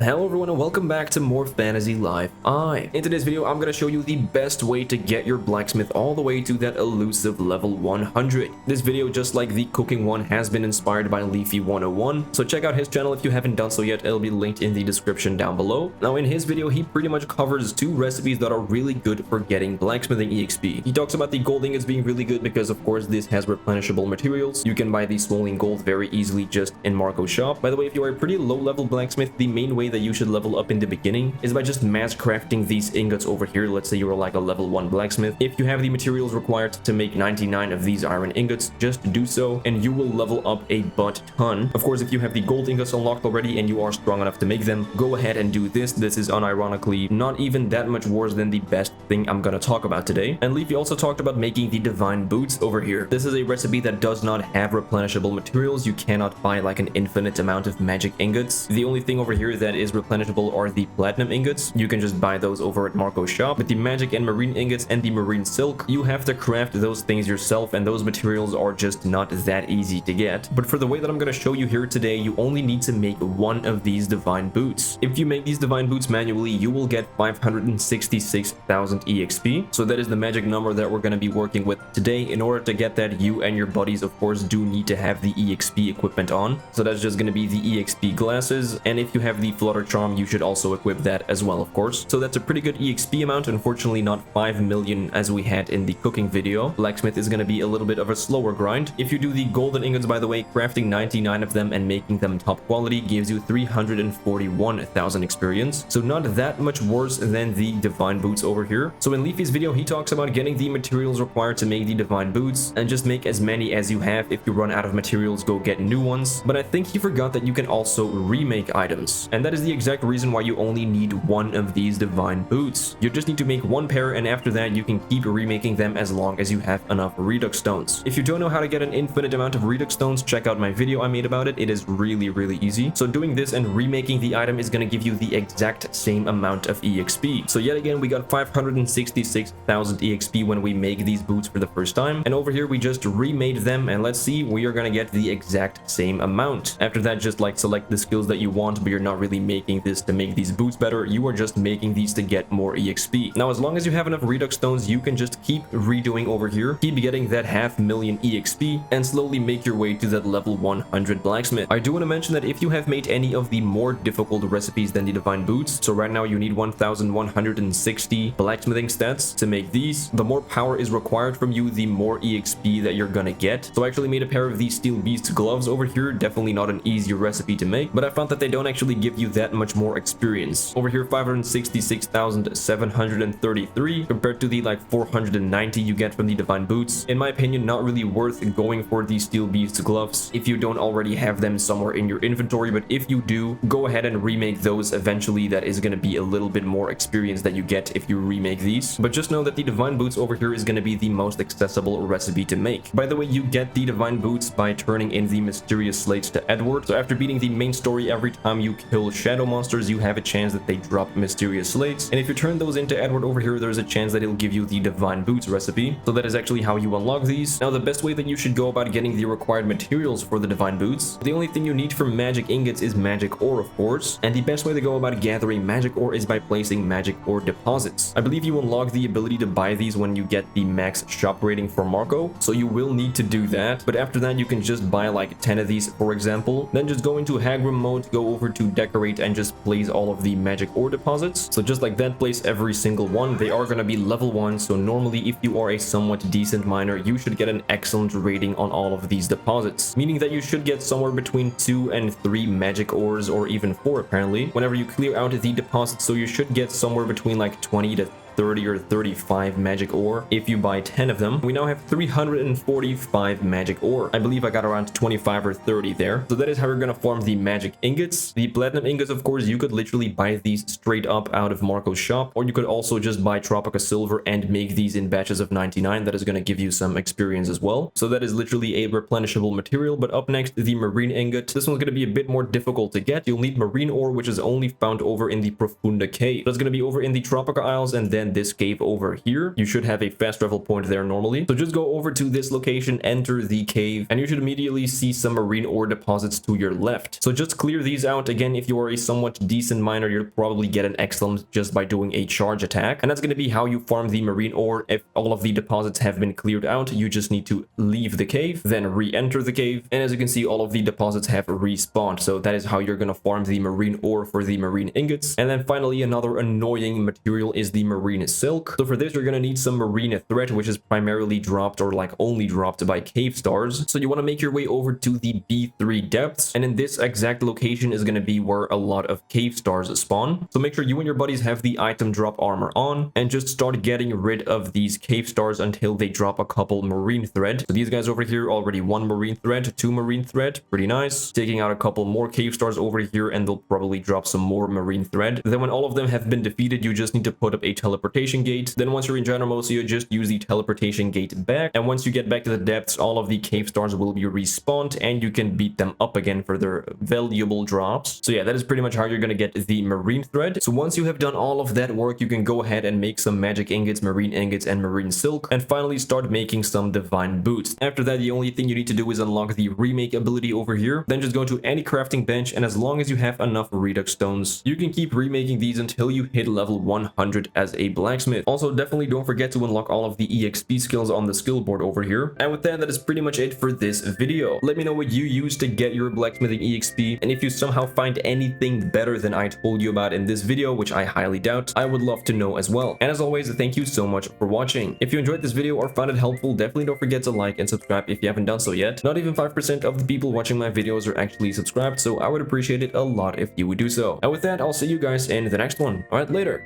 Hello everyone and welcome back to more Fantasy Live I. In today's video, I'm going to show you the best way to get your blacksmith all the way to that elusive level 100. This video, just like the cooking one, has been inspired by Leafy 101, so check out his channel if you haven't done so yet. It'll be linked in the description down below. Now in his video, he pretty much covers two recipes that are really good for getting blacksmithing exp. He talks about the gold ingots being really good because of course this has replenishable materials. You can buy the swollen gold very easily just in Marco's shop. By the way, if you are a pretty low level blacksmith, the main way that you should level up in the beginning is by just mass crafting these ingots over here. Let's say you're like a level 1 blacksmith. If you have the materials required to make 99 of these iron ingots, just do so and you will level up a butt ton. Of course, if you have the gold ingots unlocked already and you are strong enough to make them, go ahead and do this. This is unironically not even that much worse than the best thing I'm gonna talk about today. And Leafy also talked about making the divine boots over here. This is a recipe that does not have replenishable materials. You cannot buy like an infinite amount of magic ingots. The only thing over here that is replenishable are the platinum ingots. You can just buy those over at Marco's shop. With the magic and marine ingots and the marine silk, you have to craft those things yourself, and those materials are just not that easy to get. But for the way that I'm going to show you here today, you only need to make one of these divine boots. If you make these divine boots manually, you will get 566,000 exp. So that is the magic number that we're going to be working with today. In order to get that, you and your buddies of course do need to have the exp equipment on. So that's just going to be the exp glasses, and if you have the flutter charm, you should also equip that as well, of course. So that's a pretty good exp amount. Unfortunately not 5 million as we had in the cooking video. Blacksmith is going to be a little bit of a slower grind. If you do the golden ingots, by the way, crafting 99 of them and making them top quality gives you 341,000 experience, so not that much worse than the divine boots over here. So in Leafy's video, he talks about getting the materials required to make the divine boots, and just make as many as you have. If you run out of materials, go get new ones. But I think he forgot that you can also remake items, and that is the exact reason why you only need one of these divine boots. You just need to make one pair, and after that you can keep remaking them as long as you have enough redux stones. If you don't know how to get an infinite amount of redux stones, check out my video I made about it. It is really easy. So doing this and remaking the item is going to give you the exact same amount of exp. So yet again, we got 566,000 exp when we make these boots for the first time, and over here we just remade them, and let's see, we are going to get the exact same amount. After that, just like select the skills that you want, but you're not really making this to make these boots better. You are just making these to get more exp. Now as long as you have enough redux stones, you can just keep redoing over here, keep getting that 500,000 exp, and slowly make your way to that level 100 blacksmith. I do want to mention that if you have made any of the more difficult recipes than the divine boots, so right now you need 1160 blacksmithing stats to make these, the more power is required from you, the more exp that you're gonna get. So I actually made a pair of these steel beast gloves over here. Definitely not an easy recipe to make, but I found that they don't actually give you that much more experience. Over here, 566,733 compared to the like 490 you get from the divine boots. In my opinion, not really worth going for these steel beast gloves if you don't already have them somewhere in your inventory, but if you do, go ahead and remake those. Eventually that is going to be a little bit more experience that you get if you remake these. But just know that the divine boots over here is going to be the most accessible recipe to make. By the way, you get the divine boots by turning in the mysterious slates to Edward. So after beating the main story, every time you kill shadow monsters, you have a chance that they drop mysterious slates, and if you turn those into Edward over here, there's a chance that he'll give you the divine boots recipe. So that is actually how you unlock these. Now the best way that you should go about getting the required materials for the divine boots, the only thing you need for magic ingots is magic ore, of course, and the best way to go about gathering magic ore is by placing magic ore deposits. I believe you unlock the ability to buy these when you get the max shop rating for Marco, so you will need to do that. But after that, you can just buy like 10 of these, for example, then just go into Hagram mode, go over to decorate, and just place all of the magic ore deposits. So just like that, place every single one. They are going to be level 1, so normally if you are a somewhat decent miner, you should get an excellent rating on all of these deposits, meaning that you should get somewhere between 2 and 3 magic ores, or even 4 apparently, whenever you clear out the deposits. So you should get somewhere between like 20 to 30 or 35 magic ore if you buy 10 of them. We now have 345 magic ore. I believe I got around 25 or 30 there. So that is how you're gonna farm the magic ingots. The platinum ingots, of course, you could literally buy these straight up out of Marco's shop, or you could also just buy Tropica silver and make these in batches of 99. That is gonna give you some experience as well. So that is literally a replenishable material. But up next, the marine ingot. This one's gonna be a bit more difficult to get. You'll need marine ore, which is only found over in the Profunda cave. That's gonna be over in the Tropica Isles, and then than this cave over here. You should have a fast travel point there normally. So just go over to this location, enter the cave, and you should immediately see some marine ore deposits to your left. So just clear these out. Again, if you are a somewhat decent miner, you'll probably get an excellent just by doing a charge attack. And that's going to be how you farm the marine ore. If all of the deposits have been cleared out, you just need to leave the cave, then re-enter the cave. And as you can see, all of the deposits have respawned. So that is how you're going to farm the marine ore for the marine ingots. And then finally, another annoying material is the marine silk. So for this, you're going to need some marine thread, which is primarily dropped or like only dropped by cave stars. So you want to make your way over to the B3 depths. And in this exact location is going to be where a lot of cave stars spawn. So make sure you and your buddies have the item drop armor on and just start getting rid of these cave stars until they drop a couple marine thread. So these guys over here, already 1 marine thread, 2 marine thread, pretty nice. Taking out a couple more cave stars over here and they'll probably drop some more marine thread. Then when all of them have been defeated, you just need to put up a teleportation gate. Then once you're in Genermosa, you just use the teleportation gate back. And once you get back to the depths, all of the cave stars will be respawned and you can beat them up again for their valuable drops. So yeah, that is pretty much how you're going to get the marine thread. So once you have done all of that work, you can go ahead and make some magic ingots, marine ingots, and marine silk, and finally start making some divine boots. After that, the only thing you need to do is unlock the remake ability over here. Then just go to any crafting bench, and as long as you have enough redux stones, you can keep remaking these until you hit level 100 as a blacksmith. Also, definitely don't forget to unlock all of the EXP skills on the skill board over here. And with that, that is pretty much it for this video. Let me know what you use to get your blacksmithing EXP, and if you somehow find anything better than I told you about in this video, which I highly doubt, I would love to know as well. And as always, thank you so much for watching. If you enjoyed this video or found it helpful, definitely don't forget to like and subscribe if you haven't done so yet. Not even 5% of the people watching my videos are actually subscribed, so I would appreciate it a lot if you would do so. And with that, I'll see you guys in the next one. Alright, later.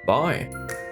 Bye.